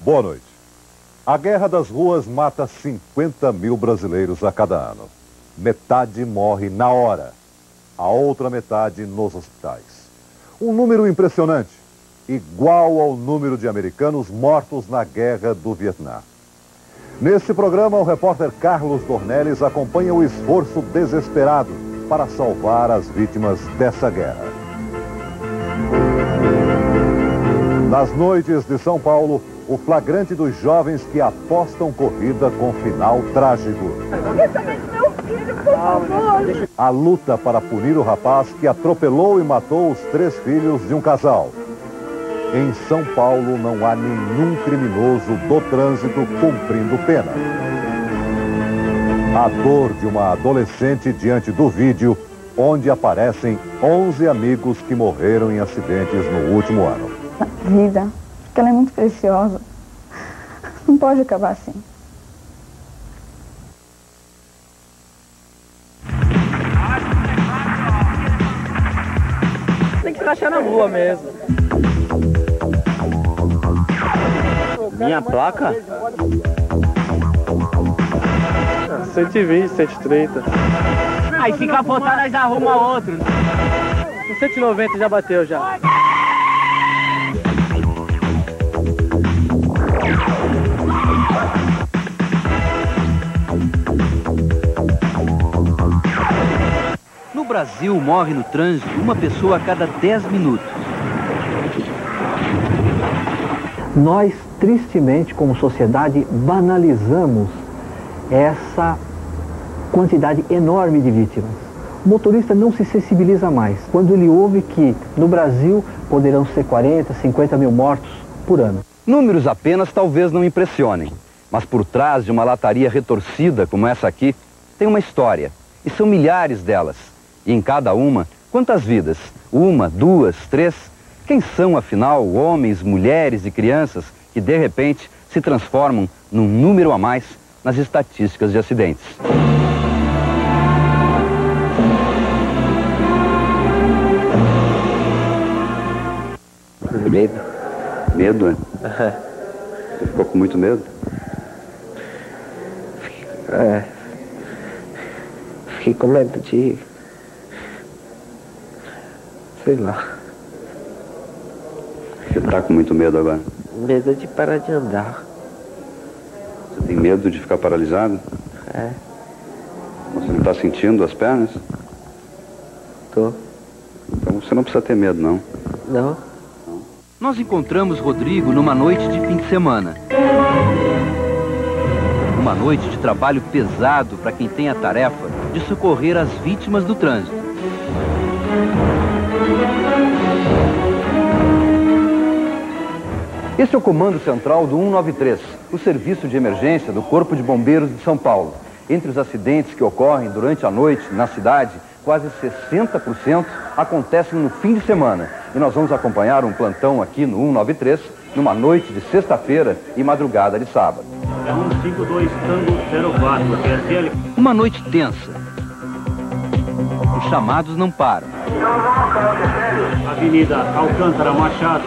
Boa noite. A Guerra das Ruas mata 50 mil brasileiros a cada ano. Metade morre na hora, a outra metade nos hospitais. Um número impressionante, igual ao número de americanos mortos na Guerra do Vietnã. Nesse programa, o repórter Carlos Dornelles acompanha o esforço desesperado para salvar as vítimas dessa guerra. Nas noites de São Paulo, o flagrante dos jovens que apostam corrida com final trágico. A luta para punir o rapaz que atropelou e matou os 3 filhos de um casal. Em São Paulo não há nenhum criminoso do trânsito cumprindo pena. A dor de uma adolescente diante do vídeo onde aparecem 11 amigos que morreram em acidentes no último ano. A vida, porque ela é muito preciosa. Não pode acabar assim. Tem que crachar na rua mesmo. Minha placa? 120, 130. Aí se capotar, nós arruma outro. 190 já bateu já. No Brasil, morre no trânsito uma pessoa a cada 10 minutos. Nós, tristemente, como sociedade, banalizamos essa quantidade enorme de vítimas. O motorista não se sensibiliza mais quando ele ouve que no Brasil poderão ser 40, 50 mil mortos por ano. Números apenas talvez não impressionem, mas por trás de uma lataria retorcida como essa aqui, tem uma história, e são milhares delas. E em cada uma, quantas vidas? 1, 2, 3? Quem são, afinal, homens, mulheres e crianças que, de repente, se transformam num número a mais nas estatísticas de acidentes? Medo. Medo, é? Você ficou com muito medo? Fiquei com medo de... sei lá. Você tá com muito medo agora? Medo de parar de andar. Você tem medo de ficar paralisado? É. Você não tá sentindo as pernas? Tô. Então você não precisa ter medo, não. Não. Nós encontramos Rodrigo numa noite de fim de semana. Uma noite de trabalho pesado para quem tem a tarefa de socorrer as vítimas do trânsito. Este é o comando central do 193, o serviço de emergência do Corpo de Bombeiros de São Paulo. Entre os acidentes que ocorrem durante a noite na cidade, quase 60% acontecem no fim de semana. E nós vamos acompanhar um plantão aqui no 193, numa noite de sexta-feira e madrugada de sábado. É 152 Tango 04, PSL. Uma noite tensa. Os chamados não param. Avenida Alcântara Machado.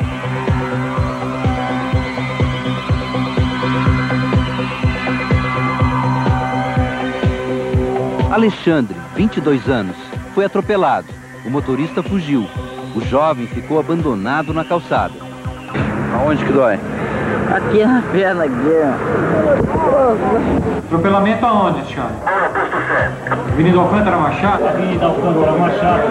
Alexandre, 22 anos, foi atropelado. O motorista fugiu. O jovem ficou abandonado na calçada. Aonde que dói? Aqui na perna, aqui. Atropelamento aonde, senhor? Avenida Alcântara Machado? Avenida Alcântara Machado.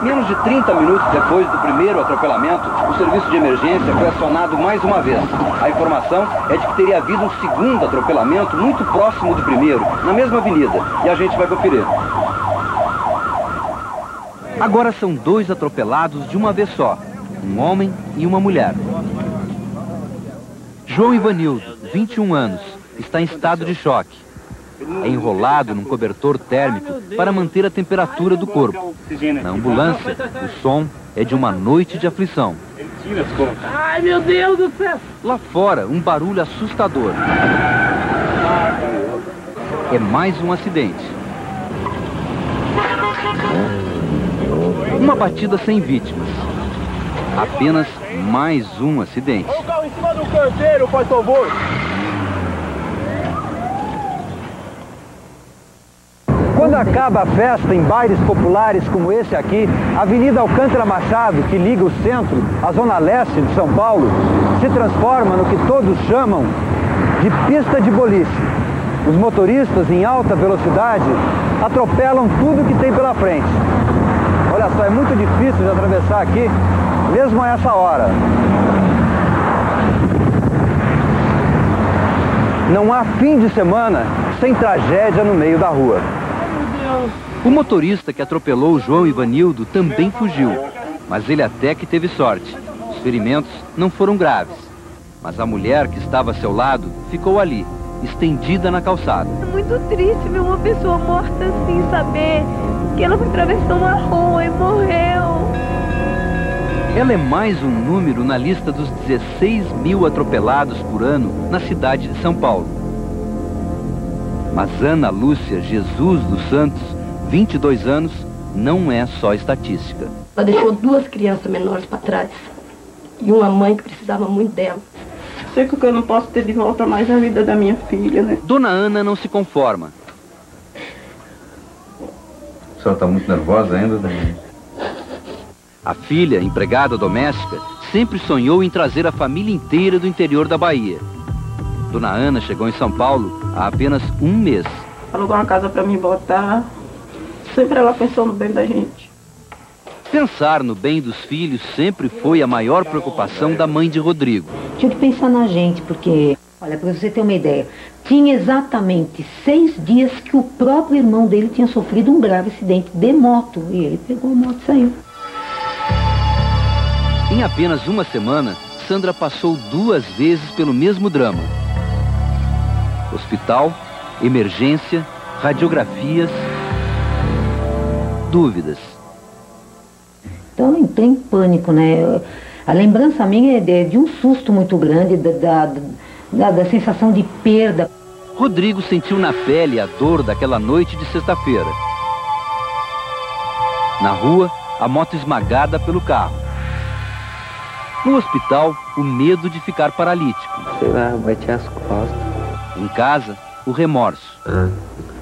Menos de 30 minutos depois do primeiro atropelamento, o serviço de emergência foi acionado mais uma vez. A informação é de que teria havido um segundo atropelamento muito próximo do primeiro, na mesma avenida, e a gente vai conferir. Agora são 2 atropelados de uma vez só, um homem e uma mulher. João Ivanildo, 21 anos, está em estado de choque. É enrolado num cobertor térmico para manter a temperatura do corpo. Na ambulância, o som é de uma noite de aflição. Ai, meu Deus do céu! Lá fora, um barulho assustador. é mais um acidente. Uma batida sem vítimas. Apenas mais um acidente. Olha o carro em cima do canteiro, por favor. Quando acaba a festa em bailes populares como esse aqui, a Avenida Alcântara Machado, que liga o centro à zona leste de São Paulo, se transforma no que todos chamam de pista de boliche. Os motoristas em alta velocidade atropelam tudo que tem pela frente. Olha só, é muito difícil de atravessar aqui, mesmo a essa hora. Não há fim de semana sem tragédia no meio da rua. O motorista que atropelou o João Ivanildo também fugiu, mas ele até que teve sorte. Os ferimentos não foram graves, mas a mulher que estava a seu lado ficou ali, estendida na calçada. É muito triste ver uma pessoa morta assim, saber que ela foi atravessar uma rua e morreu. Ela é mais um número na lista dos 16 mil atropelados por ano na cidade de São Paulo. Mas Ana Lúcia Jesus dos Santos, 22 anos, não é só estatística. Ela deixou 2 crianças menores para trás e uma mãe que precisava muito dela. Sei que eu não posso ter de volta mais a vida da minha filha, né? Dona Ana não se conforma. A senhora está muito nervosa ainda, Dani? A filha, empregada doméstica, sempre sonhou em trazer a família inteira do interior da Bahia. Dona Ana chegou em São Paulo há apenas um mês. Alugou uma casa para mim botar. Sempre ela pensou no bem da gente. Pensar no bem dos filhos sempre foi a maior preocupação da mãe de Rodrigo. Tinha que pensar na gente, porque, olha, para você ter uma ideia, tinha exatamente 6 dias que o próprio irmão dele tinha sofrido um grave acidente de moto. E ele pegou a moto e saiu. Em apenas uma semana, Sandra passou 2 vezes pelo mesmo drama. Hospital, emergência, radiografias, dúvidas. Então eu entrei em pânico, né? A lembrança minha é de um susto muito grande, da sensação de perda. Rodrigo sentiu na pele a dor daquela noite de sexta-feira. Na rua, a moto esmagada pelo carro. No hospital, o medo de ficar paralítico. Sei lá, bati as costas. Em casa, o remorso. Ah,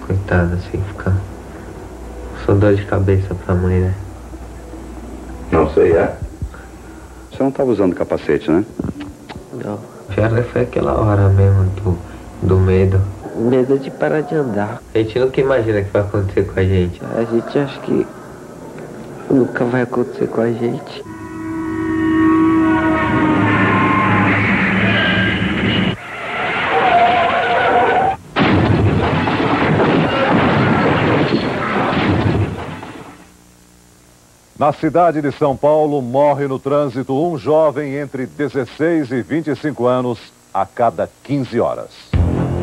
coitada, assim, fica... Só dor de cabeça pra mãe, né? Não sei, é? Você não estava usando capacete, né? Não. Pior foi aquela hora mesmo do medo. Medo de parar de andar. A gente nunca imagina o que vai acontecer com a gente. A gente acha que nunca vai acontecer com a gente. Na cidade de São Paulo, morre no trânsito um jovem entre 16 e 25 anos a cada 15 horas.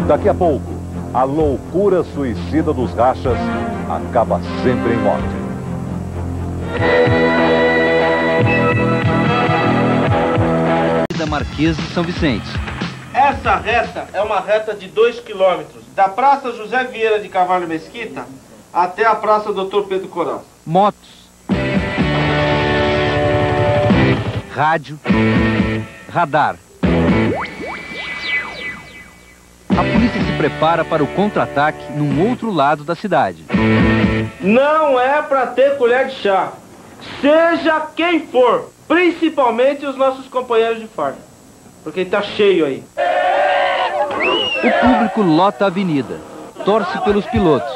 Daqui a pouco, a loucura suicida dos rachas acaba sempre em morte. Da Marquesa de São Vicente. Essa reta é uma reta de 2 quilômetros, da Praça José Vieira de Carvalho Mesquita até a Praça Dr. Pedro Coral. Motos. Rádio, radar. A polícia se prepara para o contra-ataque num outro lado da cidade. Não é para ter colher de chá, seja quem for, principalmente os nossos companheiros de farda, porque tá cheio aí. O público lota a avenida, torce pelos pilotos.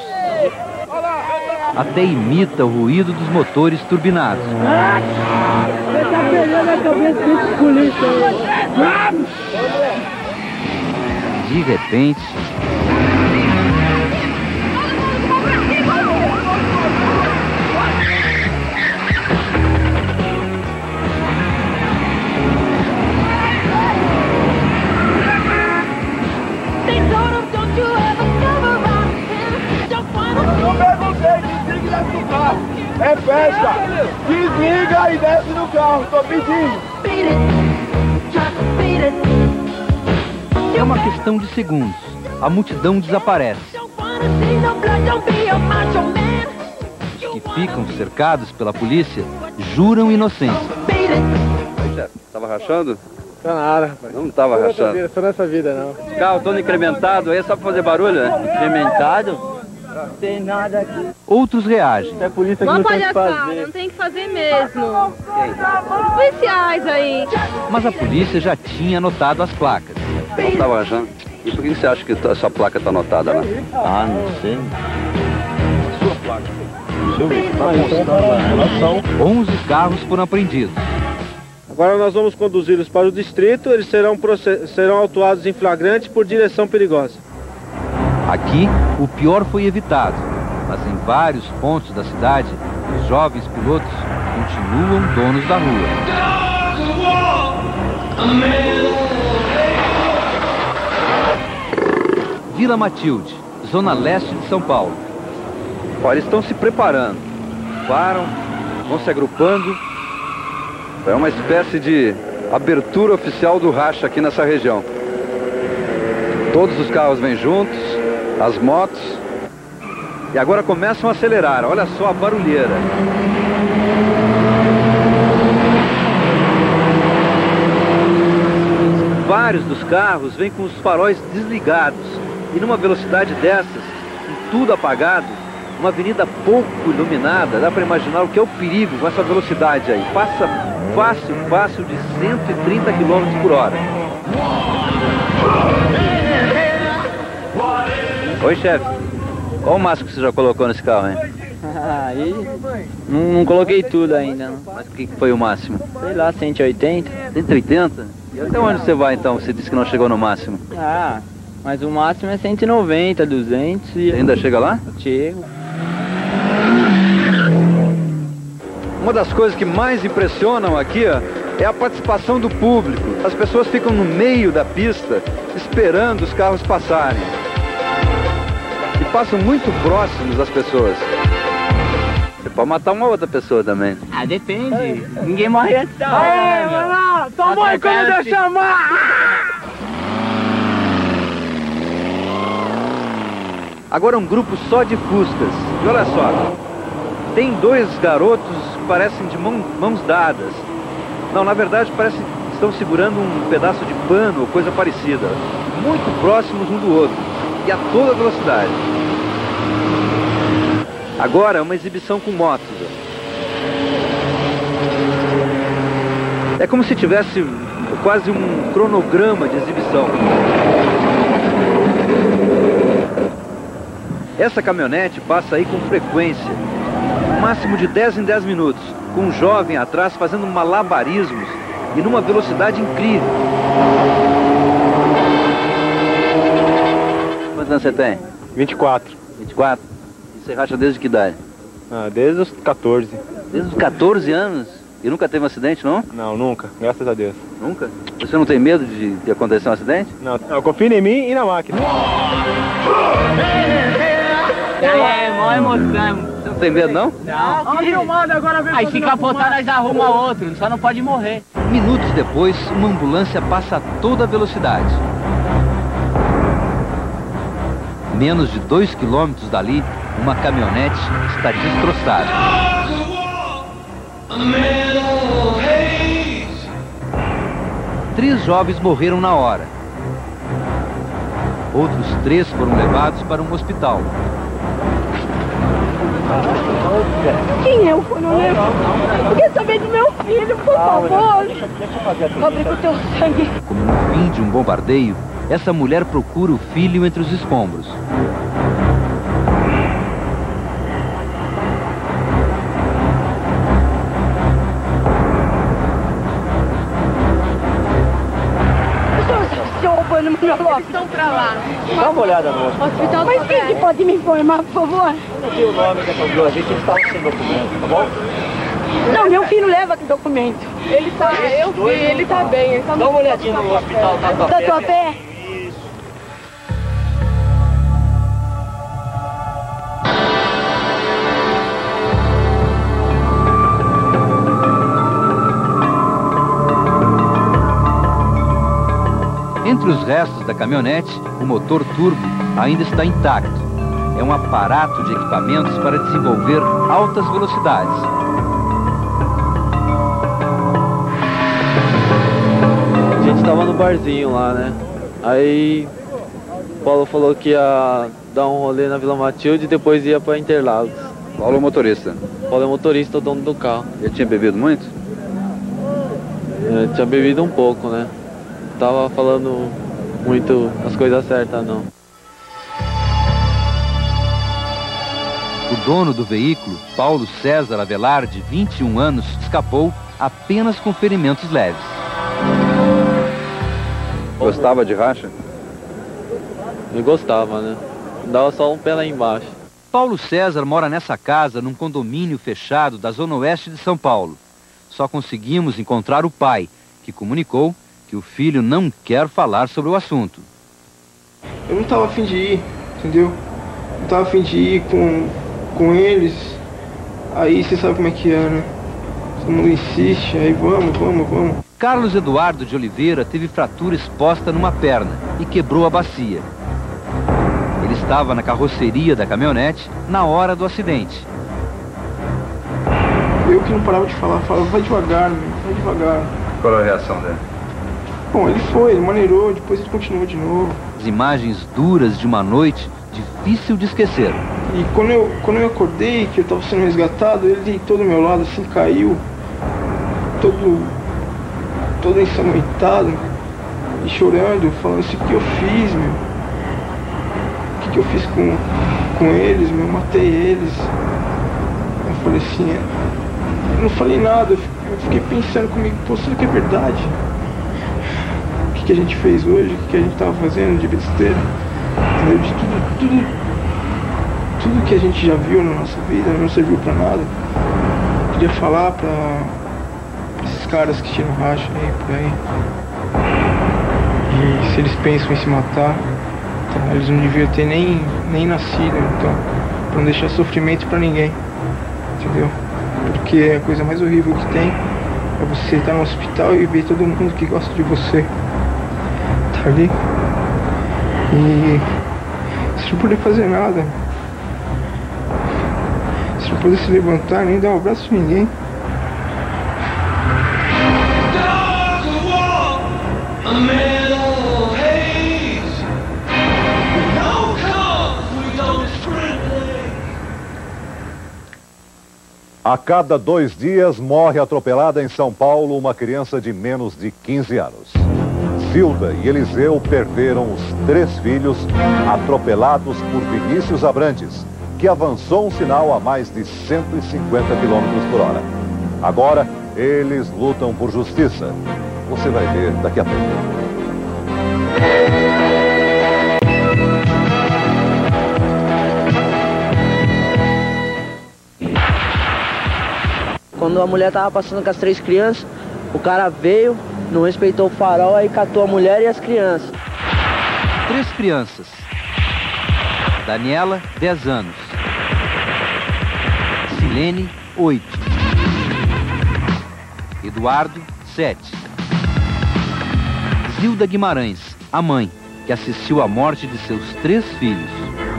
Até imita o ruído dos motores turbinados. Você tá pegando a cabeça desse polícia aí. De repente... É festa! Desliga e desce no carro, tô pedindo! É uma questão de segundos. A multidão desaparece. Que ficam cercados pela polícia juram inocência. Aí, chefe, tava rachando? Tá nada, rapaz. Não tava rachando. Só nessa vida, não. Os carros todo incrementado aí só pra fazer barulho, né? Incrementado? Não tem nada aqui. Outros reagem. É polícia que não tem o que fazer. Não tem que fazer mesmo. Os policiais aí. Mas a polícia já tinha anotado as placas. Não tava rachando. E por que você acha que essa placa tá anotada lá? Ah, não sei. Sua placa. Deixa eu ver. Tá mostrando a relação. 11 carros foram apreendidos. Agora nós vamos conduzi-los para o distrito, eles serão autuados em flagrante por direção perigosa. Aqui, o pior foi evitado, mas em vários pontos da cidade, os jovens pilotos continuam donos da rua. Vila Matilde, zona leste de São Paulo. Olha, eles estão se preparando. Param, vão se agrupando. É uma espécie de abertura oficial do racha aqui nessa região. Todos os carros vêm juntos, as motos. E agora começam a acelerar. Olha só a barulheira. Vários dos carros vêm com os faróis desligados. E numa velocidade dessas, com tudo apagado, uma avenida pouco iluminada, dá para imaginar o que é o perigo com essa velocidade aí. Passa fácil de 130 km por hora. Oi, chefe. Qual o máximo que você já colocou nesse carro, hein? Aí, não coloquei tudo ainda. Não. Mas o que foi o máximo? Sei lá, 180. 180? E até onde você vai, então? Você disse que não chegou no máximo. Ah, mas o máximo é 190, 200 e... Você ainda chega lá? Chego. Uma das coisas que mais impressionam aqui, ó, é a participação do público. As pessoas ficam no meio da pista, esperando os carros passarem. E passam muito próximos das pessoas. Você pode matar uma outra pessoa também. Ah, depende. Ninguém morre antes da hora. Aê, mano! Tomou aí quando eu chamar! Agora um grupo só de Fuscas. E olha só, tem dois garotos que parecem de mãos dadas. Não, na verdade parece que estão segurando um pedaço de pano ou coisa parecida. Muito próximos um do outro. E a toda velocidade. Agora é uma exibição com motos. É como se tivesse quase um cronograma de exibição. Essa caminhonete passa aí com frequência, no máximo de 10 em 10 minutos, com um jovem atrás fazendo malabarismos e numa velocidade incrível. Quantos anos você tem? 24. 24? E você racha desde que idade? Ah, desde os 14. Desde os 14 anos? E nunca teve um acidente, não? Não, nunca. Graças a Deus. Nunca? Você não tem medo de acontecer um acidente? Não, eu confio em mim e na máquina. Mó emoção. Você não tem medo, não? Não. Aí se capotar, nós arruma outro. Só não pode morrer. Minutos depois, uma ambulância passa a toda velocidade. Menos de 2 quilômetros dali, uma caminhonete está destroçada. 3 jovens morreram na hora. Outros 3 foram levados para um hospital. Quem é o coronel? Eu quero saber do meu filho, por favor. Cobre com o teu sangue. Como no fim de um bombardeio, essa mulher procura o filho entre os escombros. Estão pra lá. Dá uma olhada no Hospital. Mas quem que pode me informar, por favor? Eu tenho o nome dessa viu a gente, eles estavam sem documento, tá bom? Não, meu filho leva documento. Ele tá, eu vi, ele tá bem. Ele tá Dá uma olhadinha no hospital da tua pé. Entre os restos da caminhonete, o motor turbo ainda está intacto. é um aparato de equipamentos para desenvolver altas velocidades. A gente estava no barzinho lá, né? Aí o Paulo falou que ia dar um rolê na Vila Matilde e depois ia para Interlagos. Paulo é motorista? Paulo é motorista, o dono do carro. Ele tinha bebido muito? Tinha bebido um pouco, né? Tava falando muito as coisas certas, não. O dono do veículo, Paulo César Avelar, de 21 anos, escapou apenas com ferimentos leves. Gostava de racha? Ele gostava, né? Dava só um pé lá embaixo. Paulo César mora nessa casa num condomínio fechado da zona oeste de São Paulo. Só conseguimos encontrar o pai, que comunicou que o filho não quer falar sobre o assunto. Eu não estava a fim de ir, entendeu? Não estava a fim de ir com eles. Aí você sabe como é que é, né? Todo mundo insiste, aí vamos. Carlos Eduardo de Oliveira teve fratura exposta numa perna e quebrou a bacia. Ele estava na carroceria da caminhonete na hora do acidente. Eu que não parava de falar, vai devagar, meu, vai devagar. Qual a reação dele? Bom, ele maneirou, depois ele continuou de novo. As imagens duras de uma noite difícil de esquecer. E quando eu acordei, que eu estava sendo resgatado, ele deitou do meu lado, assim, caiu, todo ensanguentado, e chorando, falando assim, o que eu fiz, meu? O que eu fiz com eles, meu? Eu matei eles. Eu falei assim, eu não falei nada, eu fiquei pensando comigo, pô, será que é verdade? O que a gente fez hoje, o que a gente estava fazendo de besteira? Entendeu? De tudo que a gente já viu na nossa vida não serviu pra nada. Eu queria falar pra esses caras que tiram racha aí, por aí. E se eles pensam em se matar, então, eles não deviam ter nem nascido, então, pra não deixar sofrimento pra ninguém. Entendeu? Porque a coisa mais horrível que tem é você estar no hospital e ver todo mundo que gosta de você tá ali e você não poder fazer nada, você não poder se levantar nem dar um abraço de ninguém. A cada 2 dias morre atropelada em São Paulo uma criança de menos de 15 anos. Zilda e Eliseu perderam os 3 filhos atropelados por Vinícius Abrantes, que avançou um sinal a mais de 150 km por hora. Agora, eles lutam por justiça. Você vai ver daqui a pouco. Quando a mulher tava passando com as 3 crianças, o cara veio, não respeitou o farol, aí catou a mulher e as crianças. 3 crianças. Daniela, 10 anos. Silene, 8. Eduardo, 7. Zilda Guimarães, a mãe, que assistiu à morte de seus 3 filhos.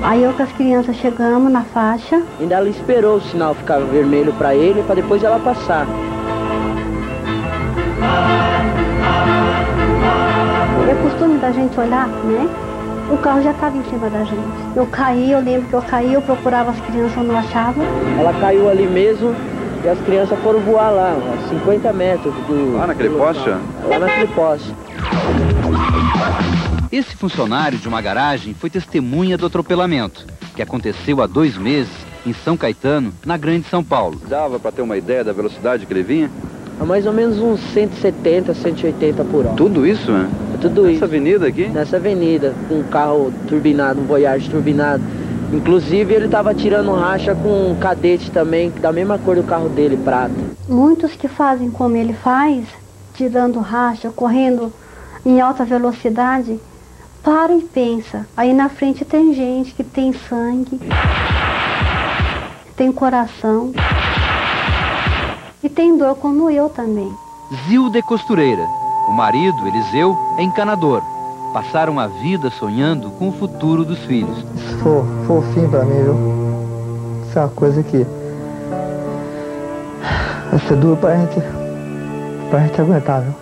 Aí eu com as crianças chegamos na faixa. Ainda ela esperou o sinal ficar vermelho para ele, para depois ela passar. É costume da gente olhar, né? O carro já estava em cima da gente. Eu caí, eu lembro que eu caí, eu procurava as crianças, eu não achava. Ela caiu ali mesmo e as crianças foram voar lá, a 50 metros do... Lá naquele poste? Lá naquele poste. Esse funcionário de uma garagem foi testemunha do atropelamento, que aconteceu há 2 meses em São Caetano, na Grande São Paulo. Dava para ter uma ideia da velocidade que ele vinha? A mais ou menos uns 170, 180 por hora. Tudo isso, né? Tudo isso. Nessa avenida aqui? Nessa avenida, com um carro turbinado, um Voyage turbinado. Inclusive ele estava tirando racha com um Cadete também, da mesma cor do carro dele, prata. Muitos que fazem como ele faz, tirando racha, correndo em alta velocidade, para e pensa. Aí na frente tem gente que tem sangue, tem coração e tem dor como eu também. Zilda é costureira. O marido, Eliseu, é encanador. passaram a vida sonhando com o futuro dos filhos. Isso foi o fim pra mim, viu? Isso é uma coisa que vai ser duro pra gente aguentar, viu?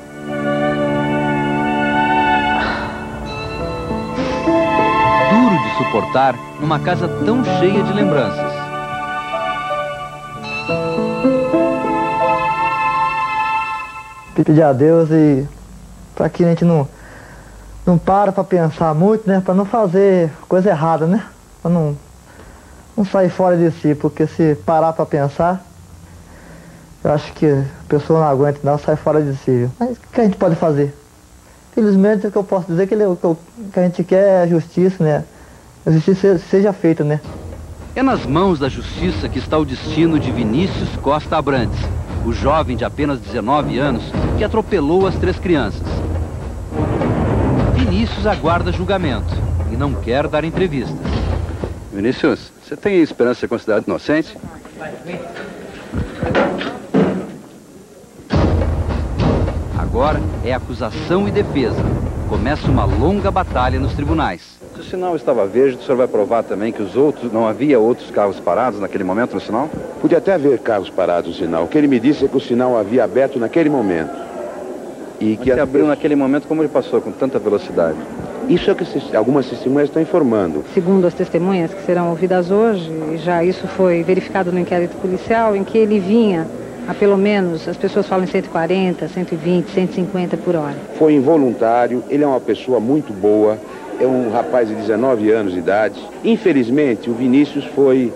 Duro de suportar numa casa tão cheia de lembranças. Pedir a Deus e para que a gente não para pensar muito, né? Para não fazer coisa errada, né? Para não sair fora de si, porque se parar para pensar, eu acho que a pessoa não aguenta, não, sai fora de si, viu? Mas o que a gente pode fazer? Felizmente, o que eu posso dizer é que o que a gente quer é a justiça, né? A justiça seja feita, né? É nas mãos da justiça que está o destino de Vinícius Costa Abrantes, o jovem de apenas 19 anos que atropelou as 3 crianças. Vinícius aguarda julgamento e não quer dar entrevistas. Vinícius, você tem esperança de ser considerado inocente? Agora é acusação e defesa. Começa uma longa batalha nos tribunais. Se o sinal estava verde, o senhor vai provar também que não havia outros carros parados naquele momento no sinal? Podia até haver carros parados no sinal. O que ele me disse é que o sinal havia aberto naquele momento. E que abriu naquele momento, como ele passou com tanta velocidade? Isso é o que algumas testemunhas estão informando. Segundo as testemunhas que serão ouvidas hoje, já isso foi verificado no inquérito policial, em que ele vinha a pelo menos, as pessoas falam em 140, 120, 150 por hora. Foi involuntário, ele é uma pessoa muito boa, é um rapaz de 19 anos de idade. Infelizmente, o Vinícius foi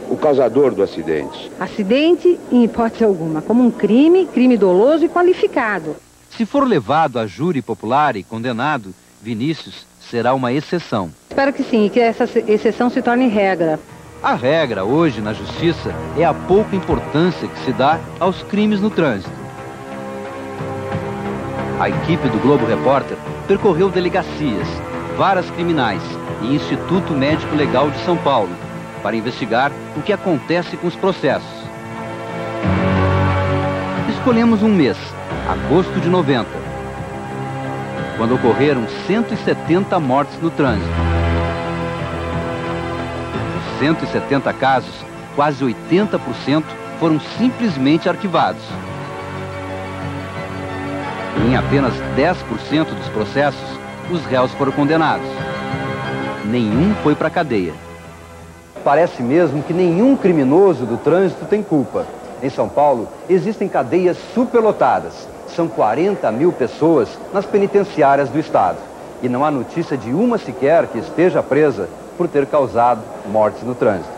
o causador do acidente. Acidente, em hipótese alguma, como um crime doloso e qualificado. Se for levado a júri popular e condenado, Vinícius será uma exceção. Espero que sim, e que essa exceção se torne regra. A regra hoje na justiça é a pouca importância que se dá aos crimes no trânsito. A equipe do Globo Repórter percorreu delegacias, varas criminais e Instituto Médico Legal de São Paulo para investigar o que acontece com os processos. Escolhemos um mês, agosto de 90, quando ocorreram 170 mortes no trânsito. 170 casos, quase 80% foram simplesmente arquivados. E em apenas 10% dos processos, os réus foram condenados. Nenhum foi para a cadeia. Parece mesmo que nenhum criminoso do trânsito tem culpa. Em São Paulo, existem cadeias superlotadas. São 40 mil pessoas nas penitenciárias do estado. E não há notícia de uma sequer que esteja presa por ter causado mortes no trânsito.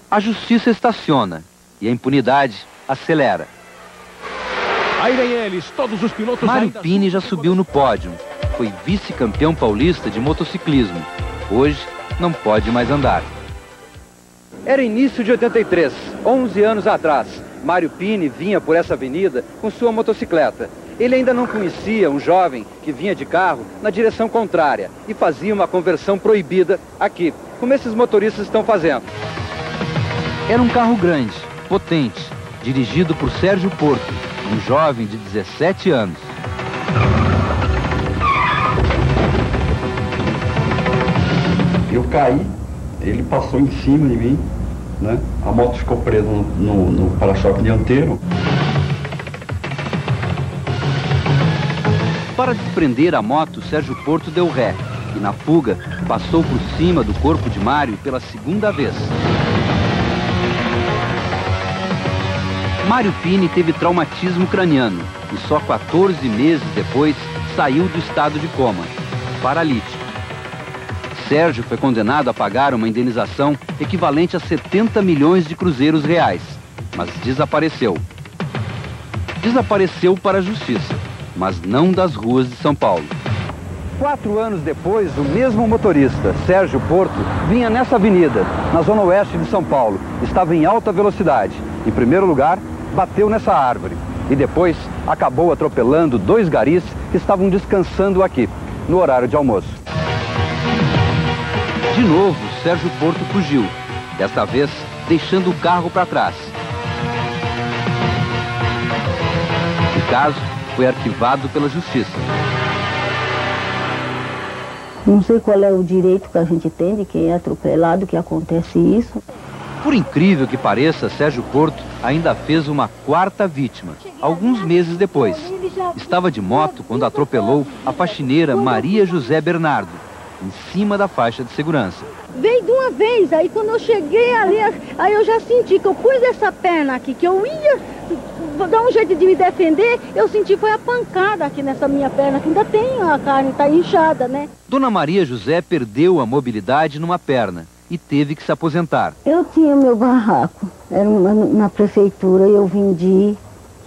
A justiça estaciona e a impunidade acelera. Aí vem eles, todos os pilotos. Mário Pini já subiu no pódio. Foi vice-campeão paulista de motociclismo. Hoje não pode mais andar. Era início de 83, 11 anos atrás. Mário Pini vinha por essa avenida com sua motocicleta. Ele ainda não conhecia um jovem que vinha de carro na direção contrária e fazia uma conversão proibida aqui, como esses motoristas estão fazendo. Era um carro grande, potente, dirigido por Sérgio Porto, um jovem de 17 anos. Eu caí, ele passou em cima de mim, né? A moto ficou presa no para-choque dianteiro. Para desprender a moto, Sérgio Porto deu ré e, na fuga, passou por cima do corpo de Mário pela segunda vez. Mário Pini teve traumatismo craniano e só 14 meses depois saiu do estado de coma, paralítico. Sérgio foi condenado a pagar uma indenização equivalente a 70 milhões de cruzeiros reais, mas desapareceu. Desapareceu para a justiça, mas não das ruas de São Paulo. 4 anos depois, o mesmo motorista, Sérgio Porto, vinha nessa avenida, na zona oeste de São Paulo. Estava em alta velocidade. Em primeiro lugar, bateu nessa árvore. E depois, acabou atropelando 2 garis que estavam descansando aqui, no horário de almoço. De novo, Sérgio Porto fugiu. Desta vez, deixando o carro para trás. O caso foi arquivado pela justiça. Não sei qual é o direito que a gente tem de quem é atropelado, que acontece isso. Por incrível que pareça, Sérgio Porto ainda fez uma quarta vítima, alguns meses depois. Estava de moto quando atropelou a faxineira Maria José Bernardo, em cima da faixa de segurança. Veio de uma vez, aí quando eu cheguei ali, aí eu já senti que eu pus essa perna aqui, que eu ia dar um jeito de me defender, eu senti foi a pancada aqui nessa minha perna, que ainda tem a carne, tá inchada, né? Dona Maria José perdeu a mobilidade numa perna e teve que se aposentar. Eu tinha meu barraco, era na prefeitura, eu vendi.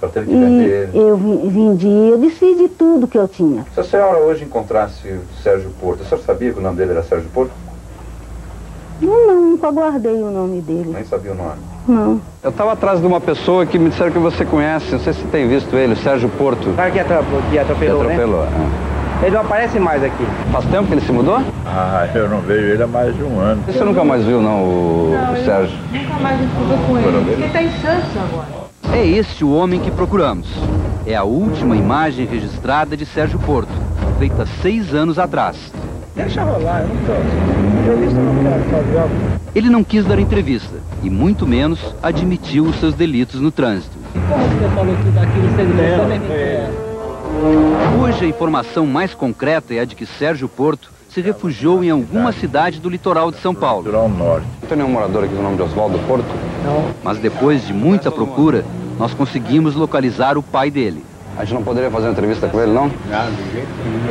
Só teve que vender? Eu vendi, eu desfiz tudo que eu tinha. Se a senhora hoje encontrasse o Sérgio Porto, a senhora sabia que o nome dele era Sérgio Porto? Não, nunca guardei o nome dele. Nem sabia o nome? Não. Eu estava atrás de uma pessoa que me disseram que você conhece, não sei se tem visto ele, o Sérgio Porto. O cara que atropelou, né? Ele não aparece mais aqui. Faz tempo que ele se mudou? Ah, eu não vejo ele há mais de um ano. Você nunca mais viu, não, o Sérgio? Nunca mais estudou com ele. Ele está em Santos agora. É este o homem que procuramos. É a última imagem registrada de Sérgio Porto, feita 6 anos atrás. Deixa rolar, eu não tô. Entrevista não quero fazer. Ele não quis dar entrevista e muito menos admitiu os seus delitos no trânsito. Como você falou que daquilo segurança? Hoje a informação mais concreta é a de que Sérgio Porto se refugiou em alguma cidade do litoral de São Paulo. Norte. Não tem nenhum morador aqui com o nome de Oswaldo Porto? Não. Mas depois de muita procura, nós conseguimos localizar o pai dele. A gente não poderia fazer uma entrevista com ele, não? Não, do jeito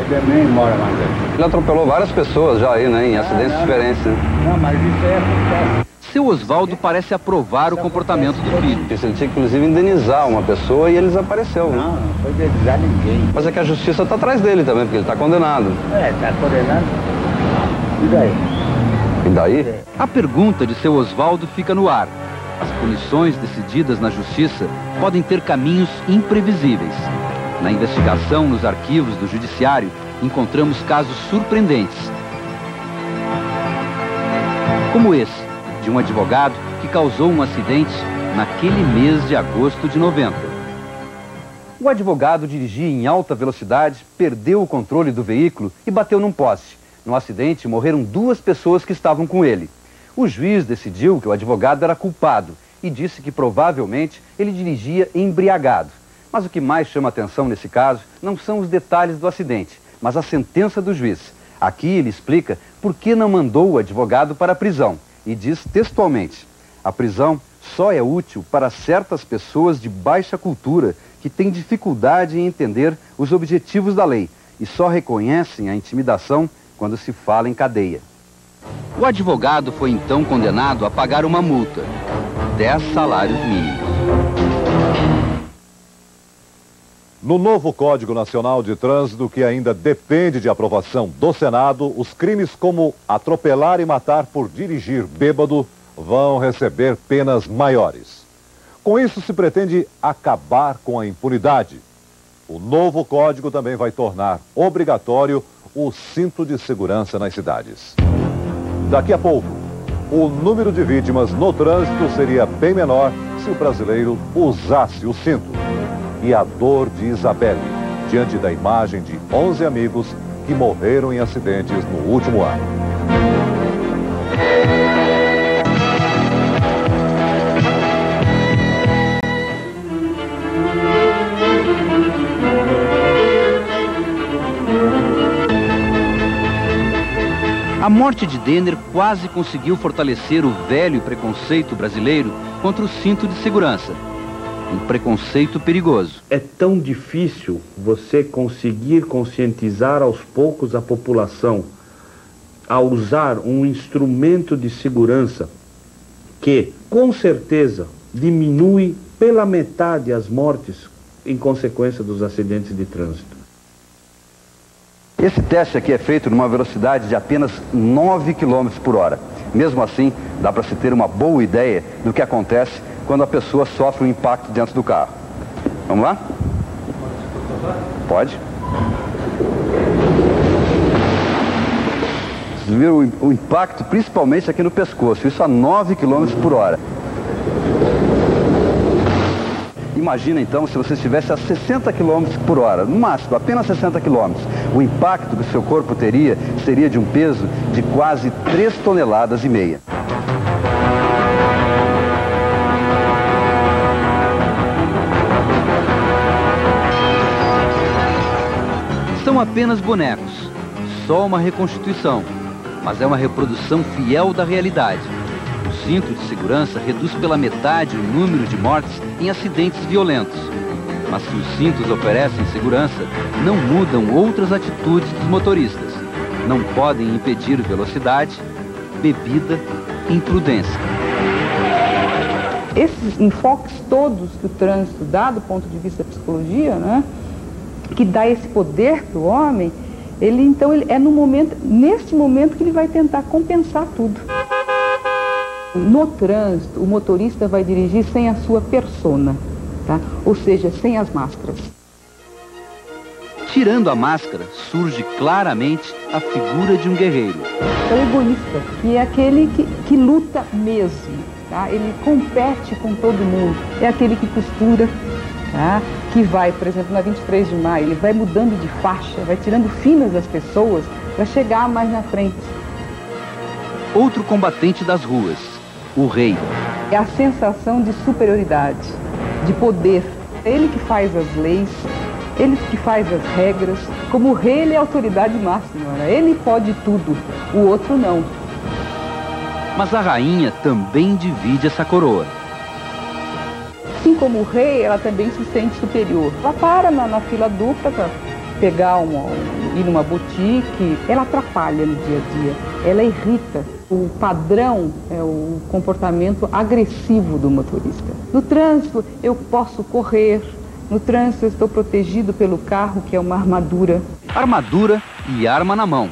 que ele nem mora mais aqui. Ele atropelou várias pessoas já aí, né? Em acidentes diferentes, né? Não, mas isso é... Seu Oswaldo parece aprovar o comportamento do filho. Ele tinha que, inclusive, indenizar uma pessoa e ele desapareceu. Não, não foi indenizar ninguém. Mas é que a justiça está atrás dele também, porque ele está condenado. É, está condenado. E daí? E daí? A pergunta de seu Oswaldo fica no ar. As punições decididas na justiça podem ter caminhos imprevisíveis. Na investigação nos arquivos do judiciário, encontramos casos surpreendentes. Como esse, de um advogado que causou um acidente naquele mês de agosto de 90. O advogado dirigia em alta velocidade, perdeu o controle do veículo e bateu num poste. No acidente, morreram 2 pessoas que estavam com ele. O juiz decidiu que o advogado era culpado e disse que provavelmente ele dirigia embriagado. Mas o que mais chama atenção nesse caso não são os detalhes do acidente, mas a sentença do juiz. Aqui ele explica por que não mandou o advogado para a prisão e diz textualmente: a prisão só é útil para certas pessoas de baixa cultura que têm dificuldade em entender os objetivos da lei e só reconhecem a intimidação quando se fala em cadeia. O advogado foi então condenado a pagar uma multa, 10 salários mínimos. No novo Código Nacional de Trânsito, que ainda depende de aprovação do Senado, os crimes como atropelar e matar por dirigir bêbado vão receber penas maiores. Com isso, se pretende acabar com a impunidade. O novo Código também vai tornar obrigatório o cinto de segurança nas cidades. Daqui a pouco, o número de vítimas no trânsito seria bem menor se o brasileiro usasse o cinto. E a dor de Isabelle, diante da imagem de 11 amigos que morreram em acidentes no último ano. A morte de Denner quase conseguiu fortalecer o velho preconceito brasileiro contra o cinto de segurança. Um preconceito perigoso. É tão difícil você conseguir conscientizar aos poucos a população a usar um instrumento de segurança que, com certeza, diminui pela metade as mortes em consequência dos acidentes de trânsito. Esse teste aqui é feito numa velocidade de apenas 9 km por hora. Mesmo assim, dá para se ter uma boa ideia do que acontece quando a pessoa sofre um impacto dentro do carro. Vamos lá? Pode. Vocês viram o impacto principalmente aqui no pescoço, isso a 9 km por hora. Imagina então se você estivesse a 60 km por hora, no máximo, apenas 60 km. O impacto que o seu corpo teria seria de um peso de quase 3,5 toneladas. São apenas bonecos, só uma reconstituição, mas é uma reprodução fiel da realidade. O cinto de segurança reduz pela metade o número de mortes em acidentes violentos. Mas se os cintos oferecem segurança, não mudam outras atitudes dos motoristas. Não podem impedir velocidade, bebida e imprudência. Esses enfoques todos que o trânsito dá do ponto de vista da psicologia, né, que dá esse poder para o homem, ele é neste momento que ele vai tentar compensar tudo. No trânsito, o motorista vai dirigir sem a sua persona, tá? Ou seja, sem as máscaras. Tirando a máscara, surge claramente a figura de um guerreiro. É o egoísta, que é aquele que luta mesmo, tá? Ele compete com todo mundo, é aquele que costura, tá? Que vai, por exemplo, na 23 de maio, ele vai mudando de faixa, vai tirando finas das pessoas para chegar mais na frente. Outro combatente das ruas, o rei. É a sensação de superioridade, de poder. É ele que faz as leis, ele que faz as regras. Como rei, ele é a autoridade máxima, né? Ele pode tudo, o outro não. Mas a rainha também divide essa coroa. Assim como o rei, ela também se sente superior. Ela para na fila dupla para pegar ir numa boutique. Ela atrapalha no dia a dia, ela irrita. O padrão é o comportamento agressivo do motorista. No trânsito, eu posso correr. No trânsito, eu estou protegido pelo carro, que é uma armadura. Armadura e arma na mão.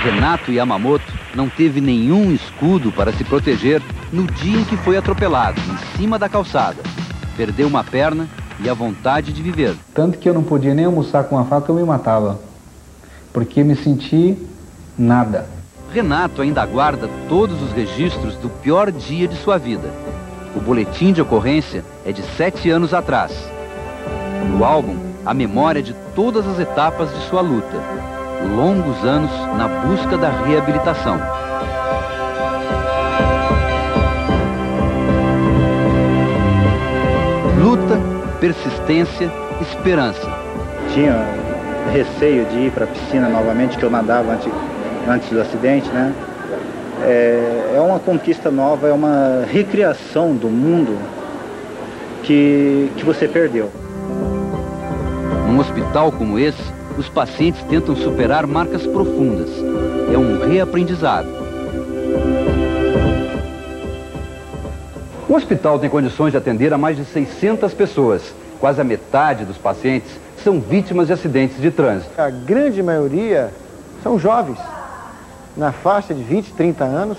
Renato Yamamoto não teve nenhum escudo para se proteger no dia em que foi atropelado, em cima da calçada. Perdeu uma perna e a vontade de viver. Tanto que eu não podia nem almoçar com a faca, eu me matava. Porque me senti nada. Renato ainda guarda todos os registros do pior dia de sua vida. O boletim de ocorrência é de 7 anos atrás. No álbum, a memória de todas as etapas de sua luta. Longos anos na busca da reabilitação. Luta, persistência, esperança. Tinha receio de ir para a piscina novamente, que eu nadava antes do acidente, né? É uma conquista nova, é uma recriação do mundo que você perdeu. Num hospital como esse, os pacientes tentam superar marcas profundas. É um reaprendizado. O hospital tem condições de atender a mais de 600 pessoas. Quase a metade dos pacientes são vítimas de acidentes de trânsito. A grande maioria são jovens, na faixa de 20, 30 anos.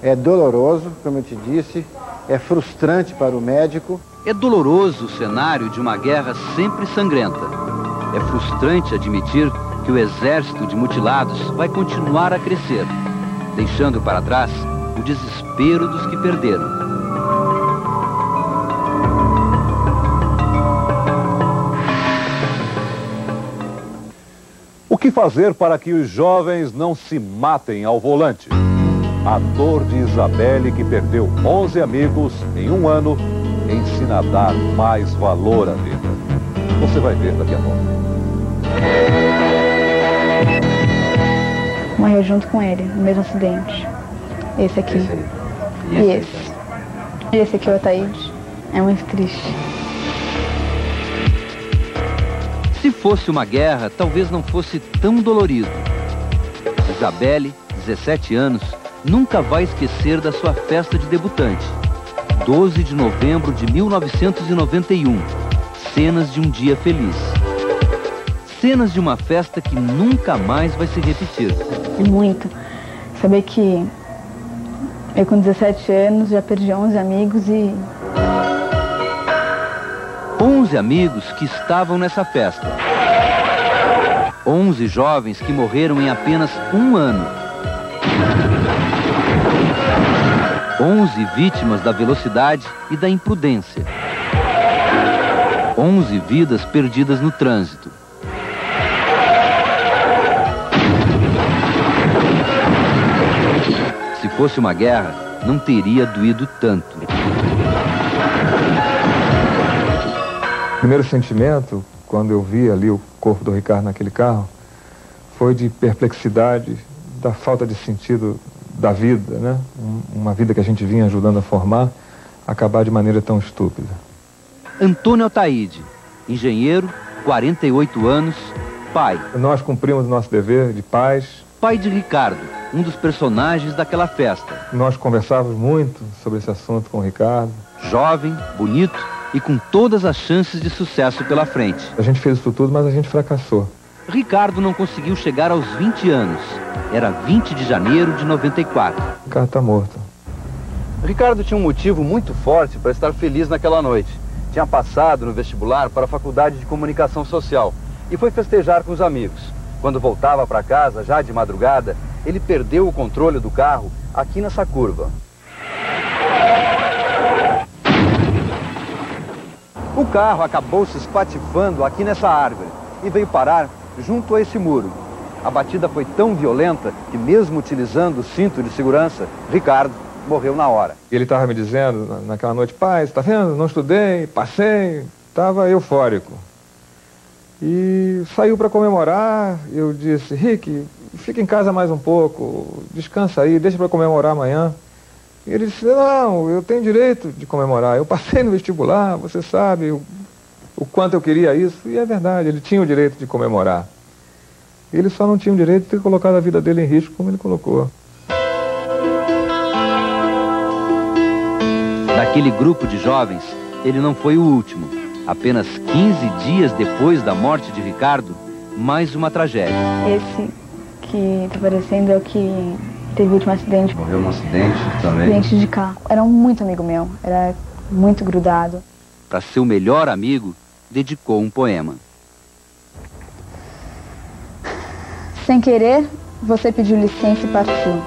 É doloroso, como eu te disse, é frustrante para o médico. É doloroso o cenário de uma guerra sempre sangrenta. É frustrante admitir que o exército de mutilados vai continuar a crescer, deixando para trás o desespero dos que perderam. O que fazer para que os jovens não se matem ao volante? A dor de Isabelle, que perdeu 11 amigos em um ano, ensina a dar mais valor à vida. Você vai ver daqui a pouco. Morreu junto com ele, no mesmo acidente. Esse aqui. E esse. E esse aqui, o Ataíde. É muito triste. Se fosse uma guerra, talvez não fosse tão dolorido. Isabelle, 17 anos, nunca vai esquecer da sua festa de debutante. 12 de novembro de 1991. Cenas de um dia feliz. Cenas de uma festa que nunca mais vai se repetir. Muito. Saber que eu com 17 anos já perdi 11 amigos e... 11 amigos que estavam nessa festa. 11 jovens que morreram em apenas um ano. 11 vítimas da velocidade e da imprudência. 11 vidas perdidas no trânsito. Se fosse uma guerra, não teria doído tanto. O primeiro sentimento, quando eu vi ali o corpo do Ricardo naquele carro, foi de perplexidade, da falta de sentido da vida, né? Uma vida que a gente vinha ajudando a formar, acabar de maneira tão estúpida. Antônio Altaide, engenheiro, 48 anos, pai. Nós cumprimos o nosso dever de pais. Pai de Ricardo, um dos personagens daquela festa. Nós conversávamos muito sobre esse assunto com o Ricardo. Jovem, bonito e com todas as chances de sucesso pela frente. A gente fez isso tudo, mas a gente fracassou. Ricardo não conseguiu chegar aos 20 anos. Era 20 de janeiro de 94. Ricardo está morto. Ricardo tinha um motivo muito forte para estar feliz naquela noite. Tinha passado no vestibular para a Faculdade de Comunicação Social e foi festejar com os amigos. Quando voltava para casa, já de madrugada, ele perdeu o controle do carro aqui nessa curva. O carro acabou se espatifando aqui nessa árvore e veio parar junto a esse muro. A batida foi tão violenta que, mesmo utilizando o cinto de segurança, Ricardo morreu na hora. Ele estava me dizendo naquela noite: pai, você está vendo? Não estudei, passei, estava eufórico. E saiu para comemorar. Eu disse: Rick, fica em casa mais um pouco, descansa aí, deixa para comemorar amanhã. E ele disse: não, eu tenho direito de comemorar, eu passei no vestibular, você sabe o quanto eu queria isso. E é verdade, ele tinha o direito de comemorar. Ele só não tinha o direito de ter colocado a vida dele em risco como ele colocou. Daquele grupo de jovens, ele não foi o último. Apenas 15 dias depois da morte de Ricardo, mais uma tragédia. Esse que está aparecendo é o que teve o último acidente. Morreu num acidente também? Acidente de carro. Era um muito amigo meu, era muito grudado. Para seu melhor amigo, dedicou um poema. Sem querer, você pediu licença e partiu.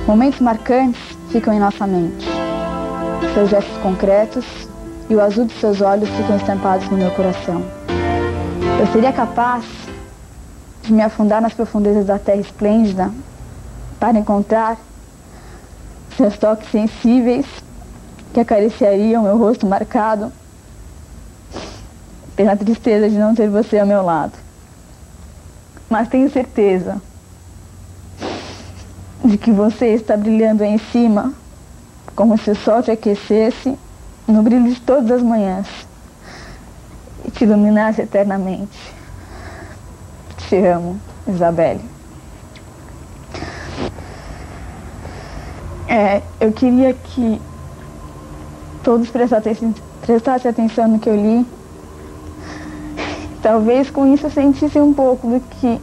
Momentos marcantes ficam em nossa mente. Seus gestos concretos e o azul de seus olhos ficam estampados no meu coração. Eu seria capaz de me afundar nas profundezas da terra esplêndida para encontrar seus toques sensíveis que acariciariam meu rosto marcado pela tristeza de não ter você ao meu lado. Mas tenho certeza de que você está brilhando aí em cima, como se o sol te aquecesse no brilho de todas as manhãs e te iluminasse eternamente. Te amo, Isabelle. Eu queria que todos prestassem atenção no que eu li. Talvez com isso sentissem um pouco do que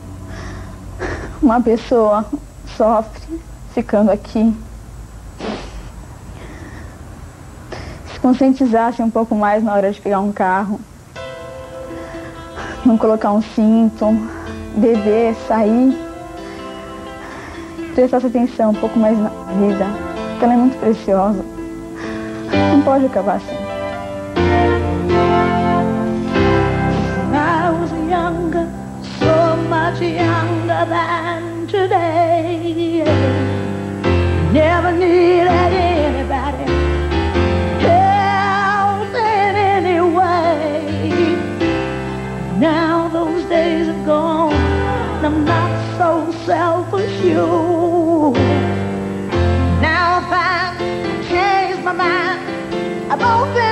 uma pessoa sofre ficando aqui. Se conscientizassem um pouco mais na hora de pegar um carro. Não colocar um cinto, beber, sair. Prestasse atenção um pouco mais na vida, porque ela é muito preciosa. Não pode acabar assim. So much younger than today. Never needed anybody help in any way. Now those days are gone, I'm not so self-assured. Now if I change my mind, I won't be